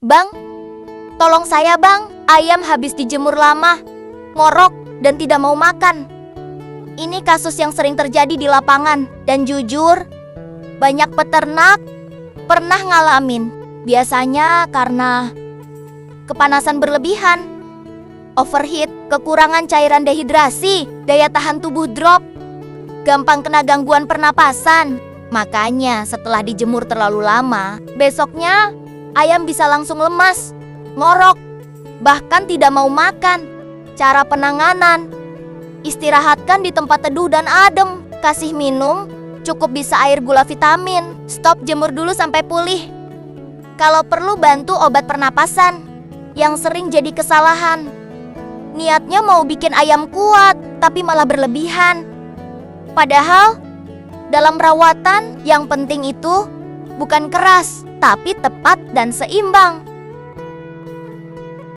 Bang, tolong saya bang, ayam habis dijemur lama, ngorok, dan tidak mau makan. Ini kasus yang sering terjadi di lapangan, dan jujur, banyak peternak pernah ngalamin. Biasanya karena kepanasan berlebihan, overheat, kekurangan cairan dehidrasi, daya tahan tubuh drop, gampang kena gangguan pernapasan. Makanya setelah dijemur terlalu lama, besoknya ayam bisa langsung lemas, ngorok, bahkan tidak mau makan. Cara penanganan: istirahatkan di tempat teduh dan adem, kasih minum, cukup bisa air gula vitamin, stop jemur dulu sampai pulih. Kalau perlu bantu obat pernapasan. Yang sering jadi kesalahan, niatnya mau bikin ayam kuat, tapi malah berlebihan. Padahal dalam perawatan yang penting itu bukan keras, tapi tepat dan seimbang.